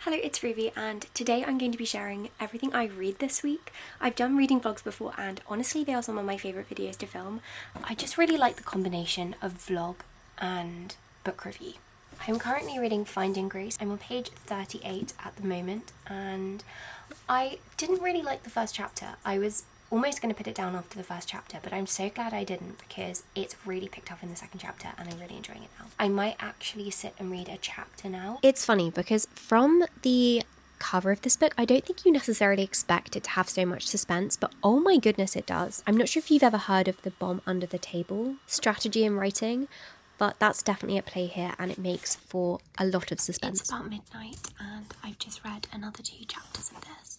Hello, it's Ruby, and today I'm going to be sharing everything I read this week. I've done reading vlogs before, and honestly they are some of my favourite videos to film. I just really like the combination of vlog and book review. I'm currently reading Finding Grace. I'm on page 38 at the moment, and I didn't really like the first chapter. I was almost going to put it down after the first chapter, but I'm so glad I didn't because it's really picked up in the second chapter and I'm really enjoying it now. I might actually sit and read a chapter now. It's funny because from the cover of this book, I don't think you necessarily expect it to have so much suspense, but oh my goodness it does. I'm not sure if you've ever heard of the bomb under the table strategy in writing, but that's definitely at play here and it makes for a lot of suspense. It's about midnight and I've just read another 2 chapters of this.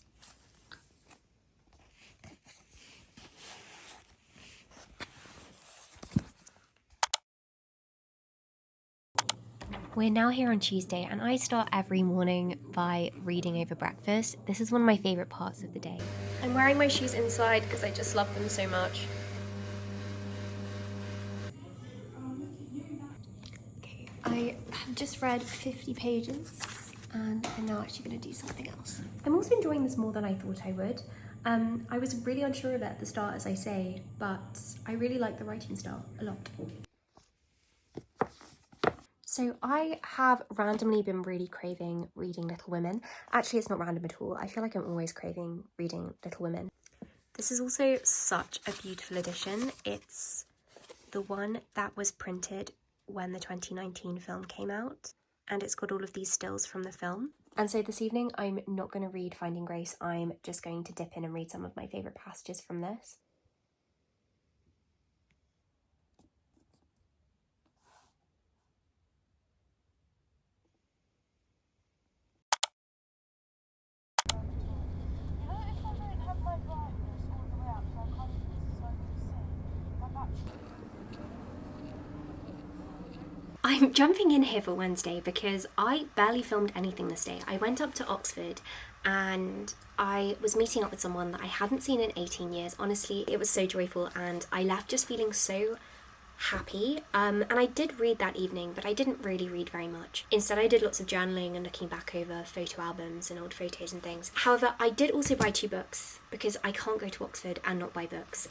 We're now here on Tuesday and I start every morning by reading over breakfast. This is one of my favourite parts of the day. I'm wearing my shoes inside because I just love them so much. Okay, I have just read 50 pages and I'm now actually going to do something else. I'm also enjoying this more than I thought I would. I was really unsure of it at the start, as I say, but I really like the writing style a lot. So I have randomly been really craving reading Little Women. Actually, it's not random at all. I feel like I'm always craving reading Little Women. This is also such a beautiful edition. It's the one that was printed when the 2019 film came out, and it's got all of these stills from the film. And so this evening, I'm not going to read Finding Grace. I'm just going to dip in and read some of my favourite passages from this. I'm jumping in here for Wednesday because I barely filmed anything this day. I went up to Oxford and I was meeting up with someone that I hadn't seen in 18 years. Honestly, it was so joyful and I left just feeling so happy. And I did read that evening, but I didn't really read very much. Instead, I did lots of journaling and looking back over photo albums and old photos and things. However, I did also buy 2 books because I can't go to Oxford and not buy books.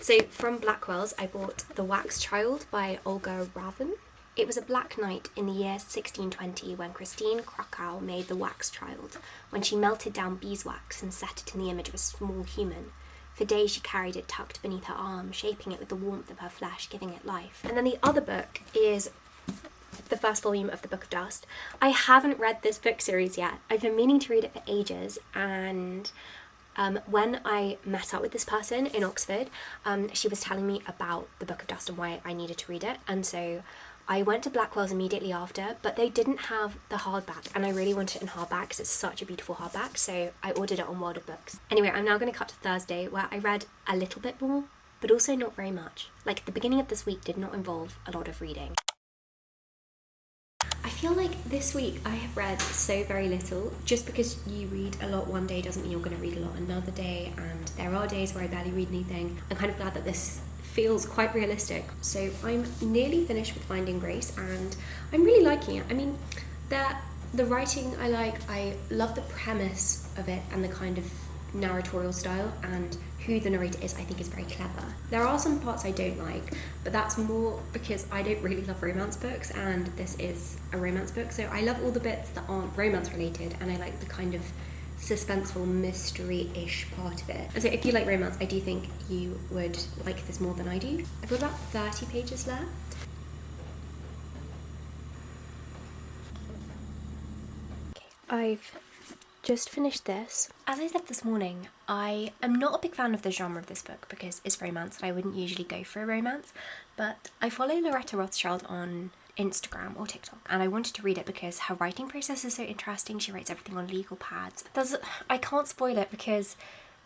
So from Blackwell's, I bought The Wax Child by Olga Ravn. It was a black night in the year 1620 when Christine Krakow made the wax child, when she melted down beeswax and set it in the image of a small human. For days she carried it tucked beneath her arm, shaping it with the warmth of her flesh, giving it life. And then the other book is the first volume of the Book of Dust. I haven't read this book series yet. I've been meaning to read it for ages, and when I met up with this person in Oxford, she was telling me about the Book of Dust and why I needed to read it, and so I went to Blackwell's immediately after, but they didn't have the hardback, and I really wanted it in hardback because it's such a beautiful hardback, so I ordered it on World of Books. Anyway, I'm now going to cut to Thursday, where I read a little bit more, but also not very much. Like, the beginning of this week did not involve a lot of reading. I feel like this week I have read so very little. Just because you read a lot one day doesn't mean you're going to read a lot another day, and there are days where I barely read anything. I'm kind of glad that this feels quite realistic. So I'm nearly finished with Finding Grace and I'm really liking it. I mean, the writing I like. I love the premise of it and the kind of narratorial style, and who the narrator is I think is very clever. There are some parts I don't like, but that's more because I don't really love romance books, and this is a romance book, so I love all the bits that aren't romance related, and I like the kind of suspenseful mystery-ish part of it. And so if you like romance, I do think you would like this more than I do. I've got about 30 pages left. Okay, I've just finished this. As I said this morning, I am not a big fan of the genre of this book because it's romance and I wouldn't usually go for a romance, but I follow Loretta Rothschild on Instagram or TikTok, and I wanted to read it because her writing process is so interesting. She writes everything on legal pads. I can't spoil it because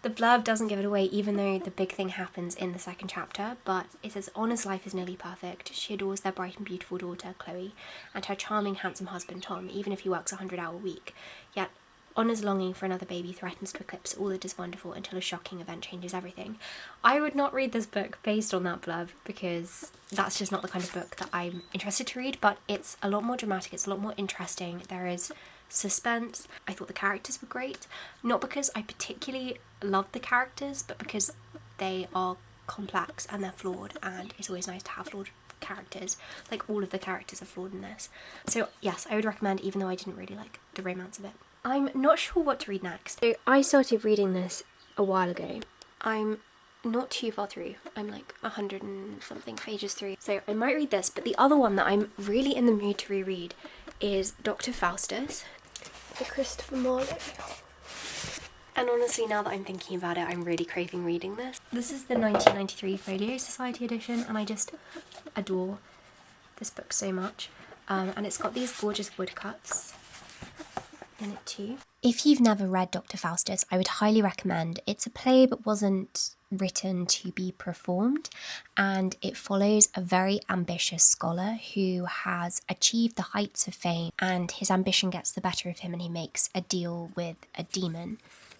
the blurb doesn't give it away, even though the big thing happens in the second chapter, but it says Honor's life is nearly perfect. She adores their bright and beautiful daughter, Chloe, and her charming, handsome husband, Tom, even if he works a 100-hour week. Yet Honor's longing for another baby threatens to eclipse all that is wonderful until a shocking event changes everything. I would not read this book based on that blurb because that's just not the kind of book that I'm interested to read, but it's a lot more dramatic, it's a lot more interesting. There is suspense. I thought the characters were great, not because I particularly loved the characters, but because they are complex and they're flawed, and it's always nice to have flawed characters. Like, all of the characters are flawed in this. So yes, I would recommend, even though I didn't really like the romance of it. I'm not sure what to read next. So I started reading this a while ago. I'm not too far through. I'm like 100 and something pages through. So I might read this, but the other one that I'm really in the mood to reread is Dr. Faustus by Christopher Marlowe. And honestly, now that I'm thinking about it, I'm really craving reading this. This is the 1993 Folio Society edition, and I just adore this book so much. And it's got these gorgeous woodcuts in it too. If you've never read Dr. Faustus, I would highly recommend. It's a play but wasn't written to be performed, and it follows a very ambitious scholar who has achieved the heights of fame, and his ambition gets the better of him and he makes a deal with a demon.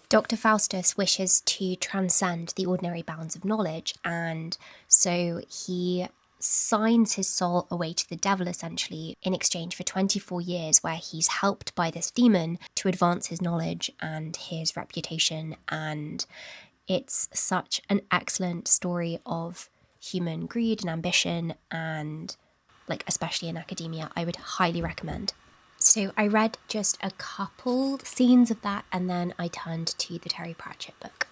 Dr. Faustus wishes to transcend the ordinary bounds of knowledge, and so he signs his soul away to the devil, essentially, in exchange for 24 years where he's helped by this demon to advance his knowledge and his reputation. And it's such an excellent story of human greed and ambition, and like, especially in academia, I would highly recommend. So I read just a couple scenes of that, and then I turned to the Terry Pratchett book.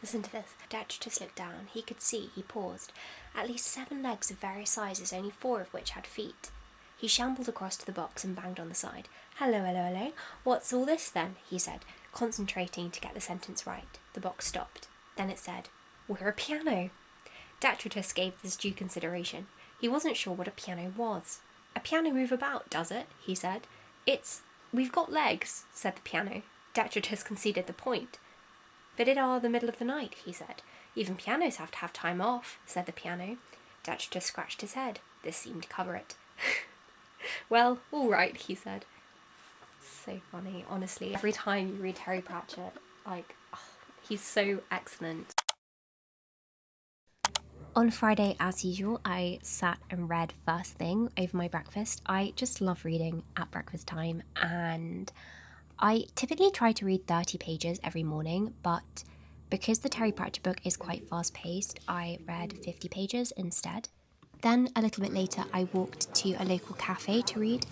Listen to this. Detritus looked down. He could see. He paused. At least 7 legs of various sizes, only 4 of which had feet. He shambled across to the box and banged on the side. Hello, hello, hello. What's all this then? He said, concentrating to get the sentence right. The box stopped. Then it said, we're a piano. Detritus gave this due consideration. He wasn't sure what a piano was. A piano move about, does it? He said. We've got legs, said the piano. Detritus conceded the point. But it are the middle of the night, he said. Even pianos have to have time off, said the piano. Detritus scratched his head. This seemed to cover it. Well, all right, he said. So funny, honestly. Every time you read Terry Pratchett, he's so excellent. On Friday, as usual, I sat and read first thing over my breakfast. I just love reading at breakfast time, and I typically try to read 30 pages every morning, but because the Terry Pratchett book is quite fast-paced, I read 50 pages instead. Then, a little bit later, I walked to a local cafe to read.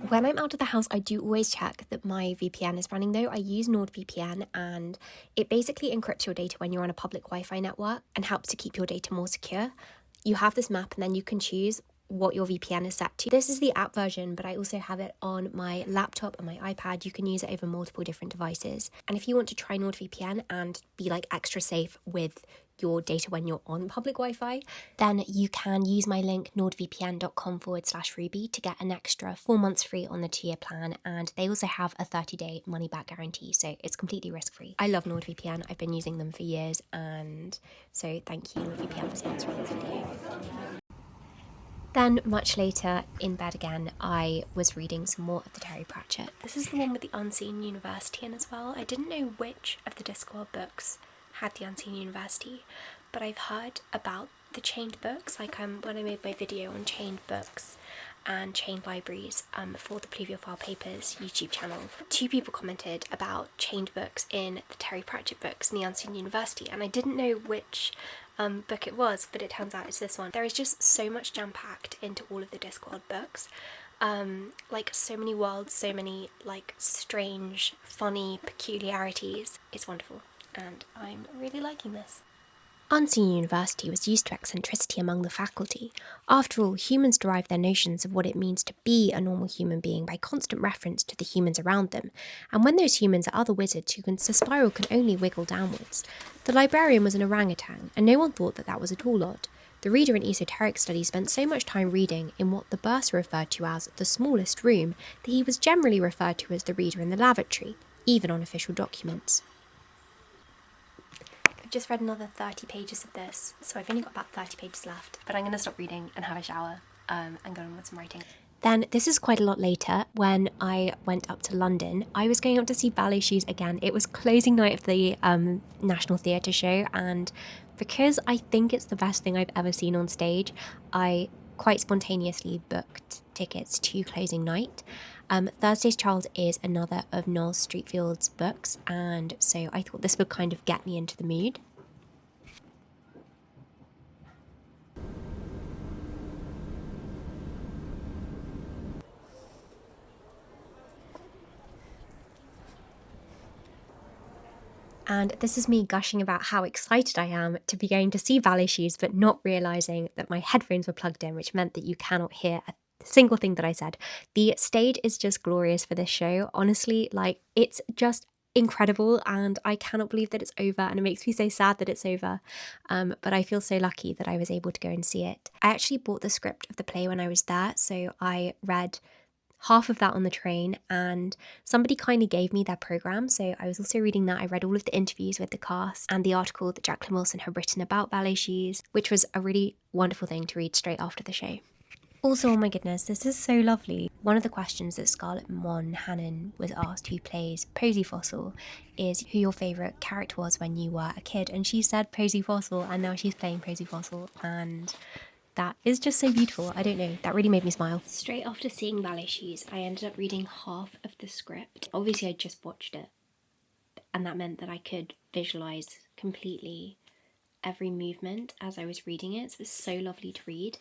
When I'm out of the house, I do always check that my VPN is running though. I use NordVPN, and it basically encrypts your data when you're on a public Wi-Fi network and helps to keep your data more secure. You have this map, and then you can choose what your VPN is set to. This is the app version, but I also have it on my laptop and my iPad. You can use it over multiple different devices. And if you want to try NordVPN and be like extra safe with your data when you're on public Wi-Fi, then you can use my link nordvpn.com/Ruby to get an extra 4 months free on the 2-year plan, and they also have a 30-day money-back guarantee, so it's completely risk-free. I love NordVPN. I've been using them for years, and so thank you NordVPN for sponsoring this video. Then, much later, in bed again, I was reading some more of the Terry Pratchett. This is the one with the Unseen University in as well. I didn't know which of the Discworld books had the Unseen University, but I've heard about the chained books, when I made my video on chained books and chained libraries for the Pluviophile Papers YouTube channel. 2 people commented about chained books in the Terry Pratchett books and the Unseen University, and I didn't know which book it was, but it turns out it's this one. There is just so much jam-packed into all of the Discworld books. So many worlds, so many strange, funny peculiarities. It's wonderful, and I'm really liking this. Unseen University was used to eccentricity among the faculty. After all, humans derive their notions of what it means to be a normal human being by constant reference to the humans around them, and when those humans are other wizards the spiral can only wiggle downwards. The librarian was an orangutan, and no one thought that was at all odd. The reader in esoteric studies spent so much time reading in what the bursar referred to as the smallest room that he was generally referred to as the reader in the lavatory, even on official documents. Just read another 30 pages of this, so I've only got about 30 pages left, but I'm going to stop reading and have a shower and go on with some writing. Then, this is quite a lot later, when I went up to London. I was going up to see Ballet Shoes again. It was closing night of the National Theatre show, and because I think it's the best thing I've ever seen on stage, I quite spontaneously booked tickets to closing night. Thursday's Child is another of Noel Streatfeild's books, and so I thought this would kind of get me into the mood. And this is me gushing about how excited I am to be going to see Ballet Shoes, but not realising that my headphones were plugged in, which meant that you cannot hear a single thing that I said. The stage is just glorious for this show. Honestly, like, it's just incredible, and I cannot believe that it's over, and it makes me so sad that it's over. But I feel so lucky that I was able to go and see it. I actually bought the script of the play when I was there, so I read half of that on the train, and somebody kindly gave me their programme, so I was also reading that. I read all of the interviews with the cast and the article that Jacqueline Wilson had written about Ballet Shoes, which was a really wonderful thing to read straight after the show. Also, oh my goodness, this is so lovely. One of the questions that Scarlett Mon Hannon was asked, who plays Posy Fossil, is who your favourite character was when you were a kid, and she said Posy Fossil, and now she's playing Posy Fossil, and that is just so beautiful. I don't know, that really made me smile. Straight after seeing Ballet Shoes, I ended up reading half of the script. Obviously, I just watched it, and that meant that I could visualise completely every movement as I was reading it. So it was so lovely to read.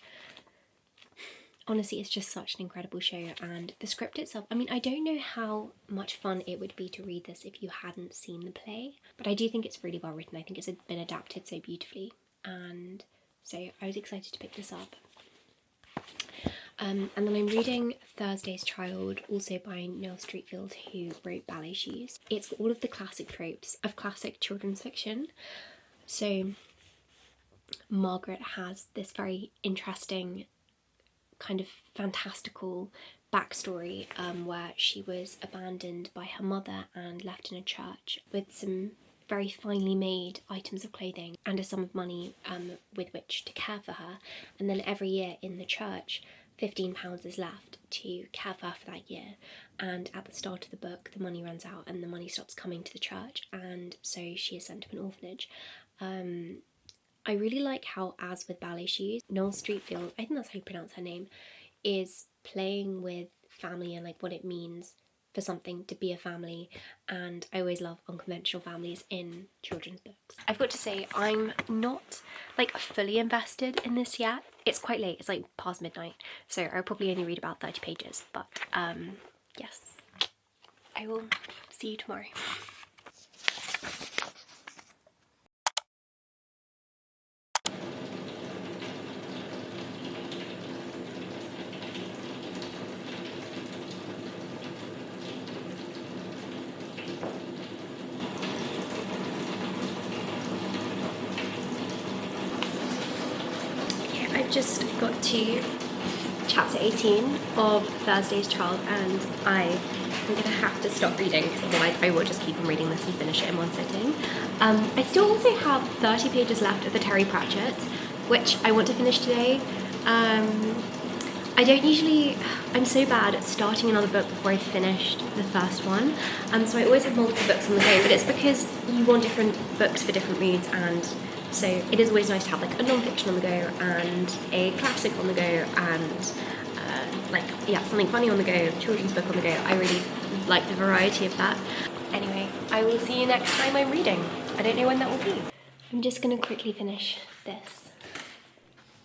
Honestly, it's just such an incredible show, and the script itself, I mean, I don't know how much fun it would be to read this if you hadn't seen the play, but I do think it's really well written. I think it's been adapted so beautifully, and so I was excited to pick this up. And then I'm reading Thursday's Child, also by Noel Streatfeild, who wrote Ballet Shoes. It's all of the classic tropes of classic children's fiction. So Margaret has this very interesting kind of fantastical backstory where she was abandoned by her mother and left in a church with some very finely made items of clothing and a sum of money with which to care for her, and then every year in the church £15 is left to care for her for that year, and at the start of the book the money runs out and the money stops coming to the church, and so she is sent to an orphanage. I really like how, as with Ballet Shoes, Noel Streatfeild, I think that's how you pronounce her name, is playing with family and like what it means for something to be a family, and I always love unconventional families in children's books. I've got to say, I'm not like fully invested in this yet. It's quite late, it's like past midnight, so I'll probably only read about 30 pages, but yes, I will see you tomorrow. I've just got to chapter 18 of Thursday's Child, and I'm going to have to stop reading because otherwise I will just keep on reading this and finish it in one sitting. I still also have 30 pages left of the Terry Pratchett, which I want to finish today. I don't usually, I'm so bad at starting another book before I've finished the first one, so I always have multiple books on the go, but it's because you want different books for different moods, and so it is always nice to have like a non-fiction on the go and a classic on the go and something funny on the go, children's book on the go. I really like the variety of that. Anyway, I will see you next time I'm reading. I don't know when that will be. I'm just going to quickly finish this.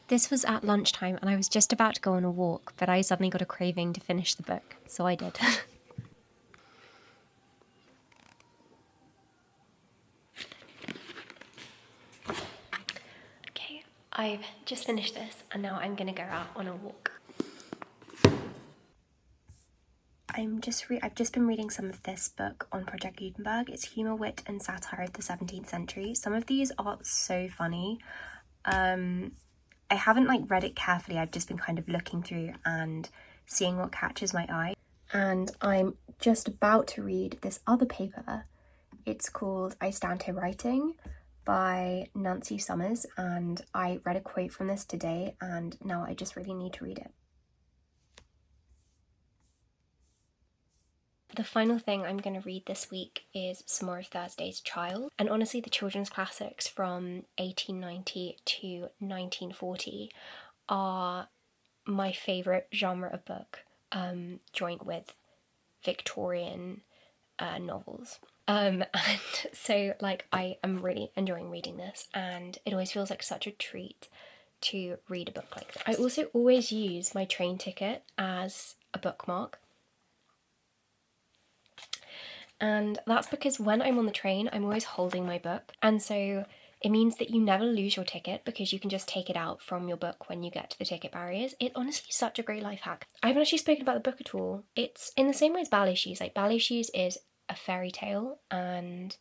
This was at lunchtime and I was just about to go on a walk, but I suddenly got a craving to finish the book, so I did. Okay, I've just finished this and now I'm going to go out on a walk. I've just been reading some of this book on Project Gutenberg. It's Humour, Wit and Satire of the 17th Century. Some of these are so funny. I haven't read it carefully. I've just been kind of looking through and seeing what catches my eye. And I'm just about to read this other paper. It's called I Stand Here Writing by Nancy Summers, and I read a quote from this today and now I just really need to read it. The final thing I'm going to read this week is some more of Thursday's Child, and honestly the children's classics from 1890 to 1940 are my favourite genre of book, joint with Victorian novels. And so like I am really enjoying reading this, and it always feels like such a treat to read a book like this. I also always use my train ticket as a bookmark, and that's because when I'm on the train I'm always holding my book, and so it means that you never lose your ticket because you can just take it out from your book when you get to the ticket barriers. It honestly is such a great life hack. I haven't actually spoken about the book at all. It's in the same way as Ballet Shoes. Like, Ballet Shoes is a fairy tale, and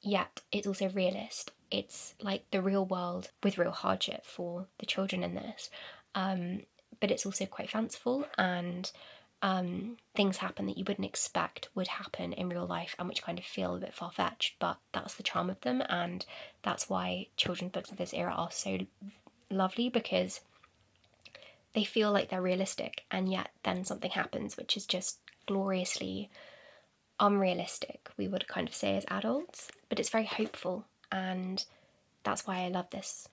yet it's also realist. It's like the real world with real hardship for the children in this, but it's also quite fanciful, and things happen that you wouldn't expect would happen in real life and which kind of feel a bit far-fetched, but that's the charm of them, and that's why children's books of this era are so lovely, because they feel like they're realistic, and yet then something happens which is just gloriously unrealistic, we would kind of say as adults, but it's very hopeful, and that's why I love this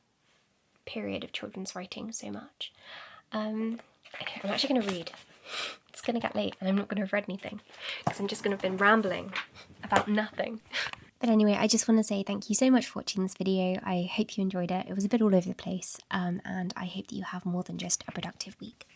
period of children's writing so much. I'm actually going to read. It's going to get late and I'm not going to have read anything because I'm just going to have been rambling about nothing. But anyway, I just want to say thank you so much for watching this video. I hope you enjoyed it. It was a bit all over the place, and I hope that you have more than just a productive week.